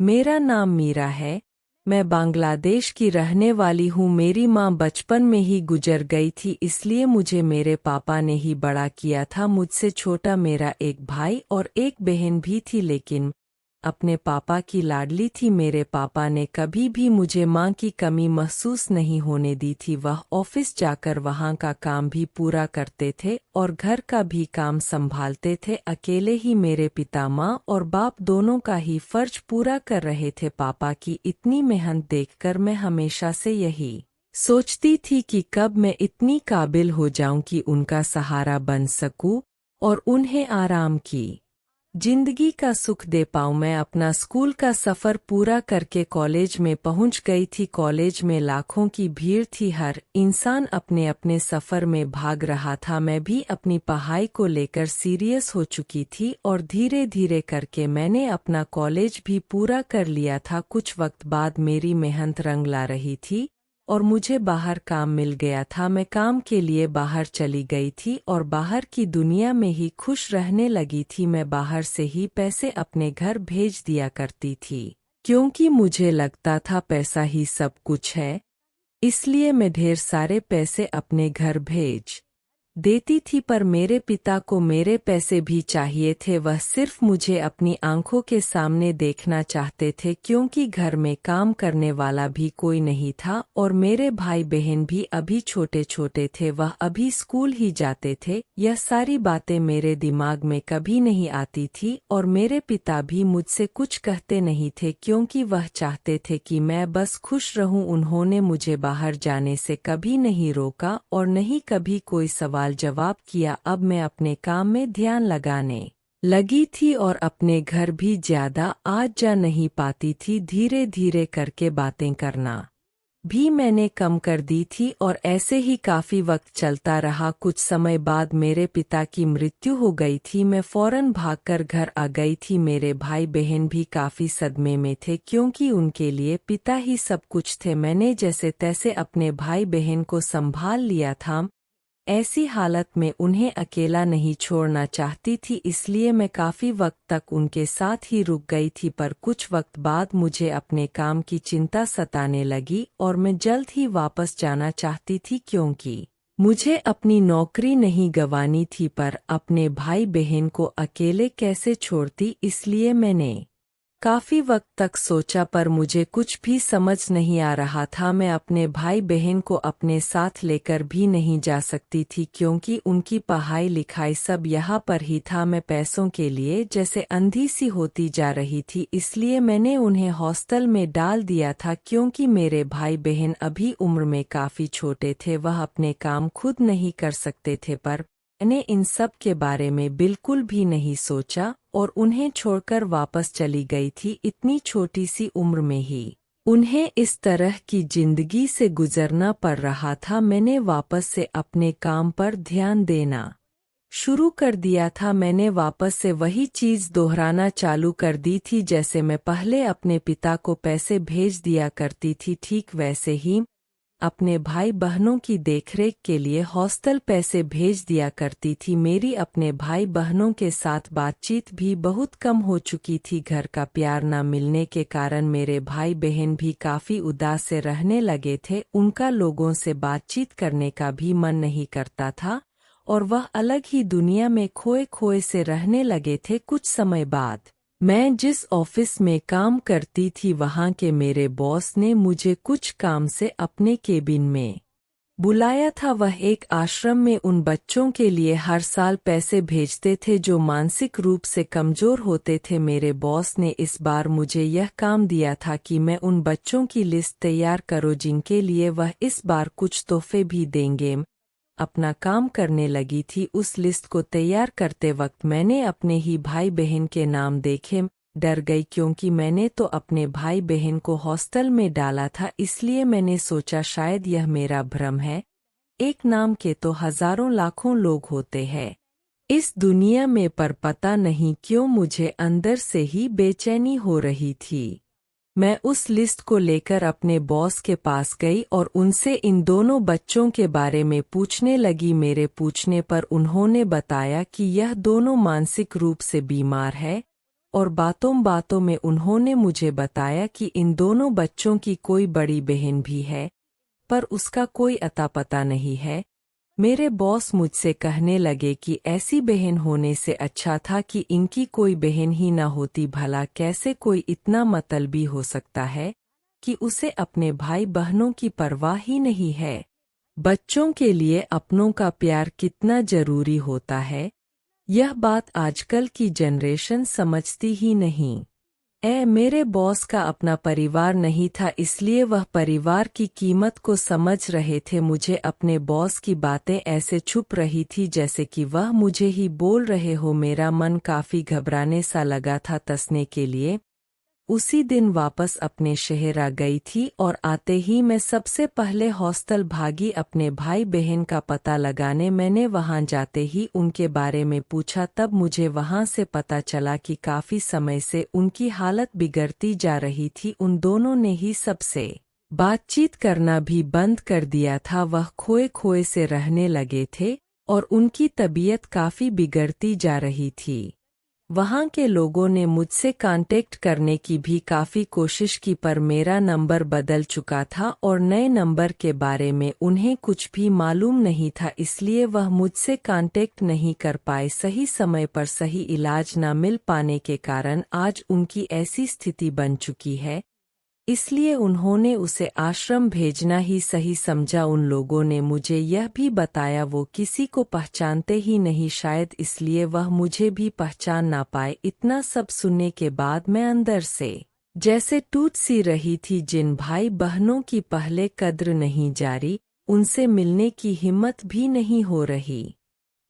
मेरा नाम मीरा है। मैं बांग्लादेश की रहने वाली हूँ। मेरी माँ बचपन में ही गुजर गई थी, इसलिए मुझे मेरे पापा ने ही बड़ा किया था। मुझसे छोटा मेरा एक भाई और एक बहन भी थी, लेकिन अपने पापा की लाडली थी। मेरे पापा ने कभी भी मुझे माँ की कमी महसूस नहीं होने दी थी। वह ऑफिस जाकर वहाँ का काम भी पूरा करते थे और घर का भी काम संभालते थे। अकेले ही मेरे पिता माँ और बाप दोनों का ही फर्ज पूरा कर रहे थे। पापा की इतनी मेहनत देखकर मैं हमेशा से यही सोचती थी कि कब मैं इतनी काबिल हो जाऊं कि उनका सहारा बन सकूं और उन्हें आराम की जिंदगी का सुख दे पाऊं। मैं अपना स्कूल का सफ़र पूरा करके कॉलेज में पहुंच गई थी। कॉलेज में लाखों की भीड़ थी, हर इंसान अपने अपने सफ़र में भाग रहा था। मैं भी अपनी पढ़ाई को लेकर सीरियस हो चुकी थी और धीरे धीरे करके मैंने अपना कॉलेज भी पूरा कर लिया था। कुछ वक्त बाद मेरी मेहनत रंग ला रही थी और मुझे बाहर काम मिल गया था। मैं काम के लिए बाहर चली गई थी और बाहर की दुनिया में ही खुश रहने लगी थी। मैं बाहर से ही पैसे अपने घर भेज दिया करती थी, क्योंकि मुझे लगता था पैसा ही सब कुछ है। इसलिए मैं ढेर सारे पैसे अपने घर भेज देती थी। पर मेरे पिता को मेरे पैसे भी चाहिए थे। वह सिर्फ मुझे अपनी आंखों के सामने देखना चाहते थे, क्योंकि घर में काम करने वाला भी कोई नहीं था और मेरे भाई बहन भी अभी छोटे छोटे थे। वह अभी स्कूल ही जाते थे। यह सारी बातें मेरे दिमाग में कभी नहीं आती थी और मेरे पिता भी मुझसे कुछ कहते नहीं थे, क्योंकि वह चाहते थे कि मैं बस खुश रहूं। उन्होंने मुझे बाहर जाने से कभी नहीं रोका और नहीं कभी कोई सवाल जवाब किया। अब मैं अपने काम में ध्यान लगाने लगी थी और अपने घर भी ज्यादा आज जा नहीं पाती थी। धीरे धीरे करके बातें करना भी मैंने कम कर दी थी और ऐसे ही काफी वक्त चलता रहा। कुछ समय बाद मेरे पिता की मृत्यु हो गई थी। मैं फौरन भागकर घर आ गई थी। मेरे भाई बहन भी काफी सदमे में थे, क्योंकि उनके लिए पिता ही सब कुछ थे। मैंने जैसे तैसे अपने भाई बहन को संभाल लिया था। ऐसी हालत में उन्हें अकेला नहीं छोड़ना चाहती थी, इसलिए मैं काफी वक्त तक उनके साथ ही रुक गई थी। पर कुछ वक्त बाद मुझे अपने काम की चिंता सताने लगी और मैं जल्द ही वापस जाना चाहती थी, क्योंकि मुझे अपनी नौकरी नहीं गंवानी थी। पर अपने भाई बहन को अकेले कैसे छोड़ती, इसलिए मैंने काफी वक्त तक सोचा, पर मुझे कुछ भी समझ नहीं आ रहा था। मैं अपने भाई बहन को अपने साथ लेकर भी नहीं जा सकती थी, क्योंकि उनकी पढ़ाई लिखाई सब यहाँ पर ही था। मैं पैसों के लिए जैसे अंधी सी होती जा रही थी, इसलिए मैंने उन्हें हॉस्टल में डाल दिया था। क्योंकि मेरे भाई बहन अभी उम्र में काफी छोटे थे, वह अपने काम खुद नहीं कर सकते थे। पर मैंने इन सब के बारे में बिल्कुल भी नहीं सोचा और उन्हें छोड़कर वापस चली गई थी। इतनी छोटी सी उम्र में ही उन्हें इस तरह की जिंदगी से गुजरना पड़ रहा था। मैंने वापस से अपने काम पर ध्यान देना शुरू कर दिया था। मैंने वापस से वही चीज़ दोहराना चालू कर दी थी। जैसे मैं पहले अपने पिता को पैसे भेज दिया करती थी, ठीक वैसे ही अपने भाई बहनों की देखरेख के लिए हॉस्टल पैसे भेज दिया करती थी। मेरी अपने भाई बहनों के साथ बातचीत भी बहुत कम हो चुकी थी। घर का प्यार न मिलने के कारण मेरे भाई बहन भी काफी उदास से रहने लगे थे। उनका लोगों से बातचीत करने का भी मन नहीं करता था और वह अलग ही दुनिया में खोए खोए से रहने लगे थे। कुछ समय बाद मैं जिस ऑफिस में काम करती थी, वहाँ के मेरे बॉस ने मुझे कुछ काम से अपने केबिन में बुलाया था। वह एक आश्रम में उन बच्चों के लिए हर साल पैसे भेजते थे जो मानसिक रूप से कमजोर होते थे। मेरे बॉस ने इस बार मुझे यह काम दिया था कि मैं उन बच्चों की लिस्ट तैयार करूं, जिनके लिए वह इस बार कुछ तोहफे भी देंगे। अपना काम करने लगी थी। उस लिस्ट को तैयार करते वक्त मैंने अपने ही भाई बहन के नाम देखे डर गई, क्योंकि मैंने तो अपने भाई बहन को हॉस्टल में डाला था। इसलिए मैंने सोचा शायद यह मेरा भ्रम है। एक नाम के तो हजारों लाखों लोग होते हैं इस दुनिया में, पर पता नहीं क्यों मुझे अंदर से ही बेचैनी हो रही थी। मैं उस लिस्ट को लेकर अपने बॉस के पास गई और उनसे इन दोनों बच्चों के बारे में पूछने लगी। मेरे पूछने पर उन्होंने बताया कि यह दोनों मानसिक रूप से बीमार है और बातों बातों में उन्होंने मुझे बताया कि इन दोनों बच्चों की कोई बड़ी बहन भी है, पर उसका कोई अता पता नहीं है। मेरे बॉस मुझसे कहने लगे कि ऐसी बहन होने से अच्छा था कि इनकी कोई बहन ही न होती। भला कैसे कोई इतना मतलबी हो सकता है कि उसे अपने भाई बहनों की परवाह ही नहीं है। बच्चों के लिए अपनों का प्यार कितना जरूरी होता है, यह बात आजकल की जनरेशन समझती ही नहीं। मेरे बॉस का अपना परिवार नहीं था, इसलिए वह परिवार की कीमत को समझ रहे थे। मुझे अपने बॉस की बातें ऐसे छुप रही थी जैसे कि वह मुझे ही बोल रहे हो। मेरा मन काफी घबराने सा लगा था। तसने के लिए उसी दिन वापस अपने शहर आ गई थी और आते ही मैं सबसे पहले हॉस्टल भागी अपने भाई बहन का पता लगाने। मैंने वहां जाते ही उनके बारे में पूछा, तब मुझे वहां से पता चला कि काफी समय से उनकी हालत बिगड़ती जा रही थी। उन दोनों ने ही सबसे बातचीत करना भी बंद कर दिया था। वह खोए खोए से रहने लगे थे और उनकी तबीयत काफी बिगड़ती जा रही थी। वहां के लोगों ने मुझसे कांटेक्ट करने की भी काफी कोशिश की, पर मेरा नंबर बदल चुका था और नए नंबर के बारे में उन्हें कुछ भी मालूम नहीं था, इसलिए वह मुझसे कांटेक्ट नहीं कर पाए। सही समय पर सही इलाज न मिल पाने के कारण आज उनकी ऐसी स्थिति बन चुकी है, इसलिए उन्होंने उसे आश्रम भेजना ही सही समझा। उन लोगों ने मुझे यह भी बताया वो किसी को पहचानते ही नहीं, शायद इसलिए वह मुझे भी पहचान ना पाए। इतना सब सुनने के बाद मैं अंदर से जैसे टूट सी रही थी। जिन भाई बहनों की पहले कद्र नहीं जारी, उनसे मिलने की हिम्मत भी नहीं हो रही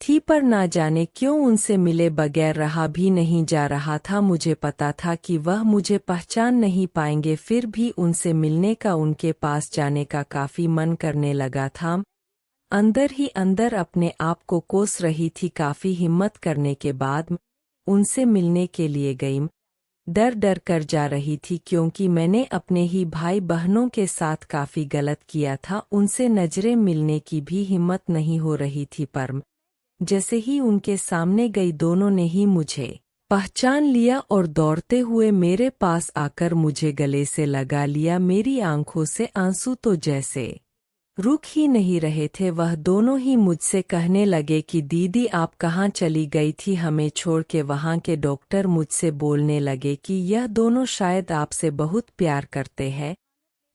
थी, पर ना जाने क्यों उनसे मिले बगैर रहा भी नहीं जा रहा था। मुझे पता था कि वह मुझे पहचान नहीं पाएंगे, फिर भी उनसे मिलने का, उनके पास जाने का काफी मन करने लगा था। अंदर ही अंदर अपने आप को कोस रही थी। काफी हिम्मत करने के बाद उनसे मिलने के लिए गई। डर डर कर जा रही थी क्योंकि मैंने अपने ही भाई बहनों के साथ काफी गलत किया था। उनसे नजरें मिलने की भी हिम्मत नहीं हो रही थी, पर जैसे ही उनके सामने गई दोनों ने ही मुझे पहचान लिया और दौड़ते हुए मेरे पास आकर मुझे गले से लगा लिया। मेरी आंखों से आंसू तो जैसे रुक ही नहीं रहे थे। वह दोनों ही मुझसे कहने लगे कि दीदी आप कहाँ चली गई थी हमें छोड़ के। वहाँ के डॉक्टर मुझसे बोलने लगे कि यह दोनों शायद आपसे बहुत प्यार करते हैं,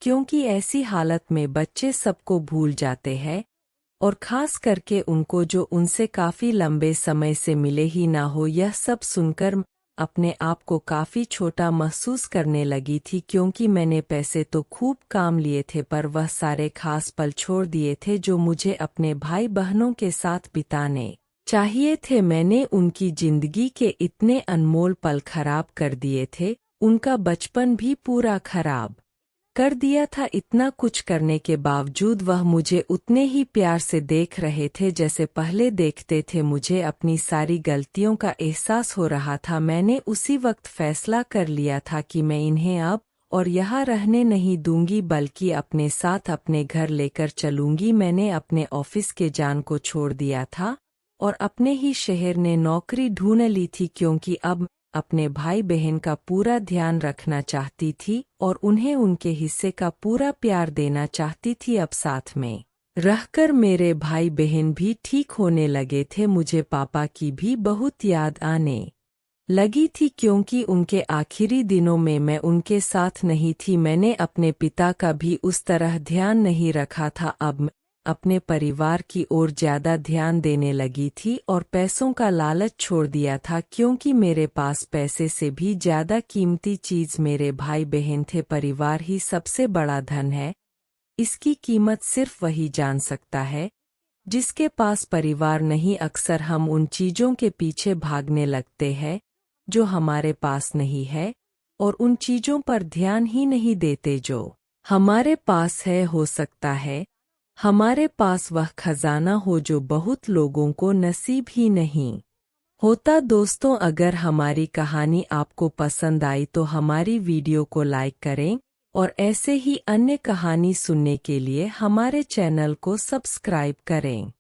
क्योंकि ऐसी हालत में बच्चे सबको भूल जाते हैं, और खास करके उनको जो उनसे काफी लंबे समय से मिले ही ना हो। यह सब सुनकर अपने आप को काफी छोटा महसूस करने लगी थी, क्योंकि मैंने पैसे तो खूब काम लिए थे, पर वह सारे खास पल छोड़ दिए थे जो मुझे अपने भाई बहनों के साथ बिताने चाहिए थे। मैंने उनकी जिंदगी के इतने अनमोल पल खराब कर दिए थे, उनका बचपन भी पूरा खराब कर दिया था। इतना कुछ करने के बावजूद वह मुझे उतने ही प्यार से देख रहे थे जैसे पहले देखते थे। मुझे अपनी सारी गलतियों का एहसास हो रहा था। मैंने उसी वक्त फैसला कर लिया था कि मैं इन्हें अब और यहाँ रहने नहीं दूंगी, बल्कि अपने साथ अपने घर लेकर चलूंगी। मैंने अपने ऑफिस के जान को छोड़ दिया था और अपने ही शहर ने नौकरी ढूंढ ली थी, क्योंकि अब अपने भाई बहन का पूरा ध्यान रखना चाहती थी और उन्हें उनके हिस्से का पूरा प्यार देना चाहती थी। अब साथ में रहकर मेरे भाई बहन भी ठीक होने लगे थे। मुझे पापा की भी बहुत याद आने लगी थी, क्योंकि उनके आखिरी दिनों में मैं उनके साथ नहीं थी। मैंने अपने पिता का भी उस तरह ध्यान नहीं रखा था। अब अपने परिवार की ओर ज्यादा ध्यान देने लगी थी और पैसों का लालच छोड़ दिया था, क्योंकि मेरे पास पैसे से भी ज्यादा कीमती चीज मेरे भाई बहन थे। परिवार ही सबसे बड़ा धन है, इसकी कीमत सिर्फ वही जान सकता है जिसके पास परिवार नहीं। अक्सर हम उन चीजों के पीछे भागने लगते हैं जो हमारे पास नहीं है, और उन चीजों पर ध्यान ही नहीं देते जो हमारे पास है। हो सकता है हमारे पास वह खजाना हो जो बहुत लोगों को नसीब ही नहीं होता। दोस्तों, अगर हमारी कहानी आपको पसंद आई तो हमारी वीडियो को लाइक करें और ऐसे ही अन्य कहानी सुनने के लिए हमारे चैनल को सब्सक्राइब करें।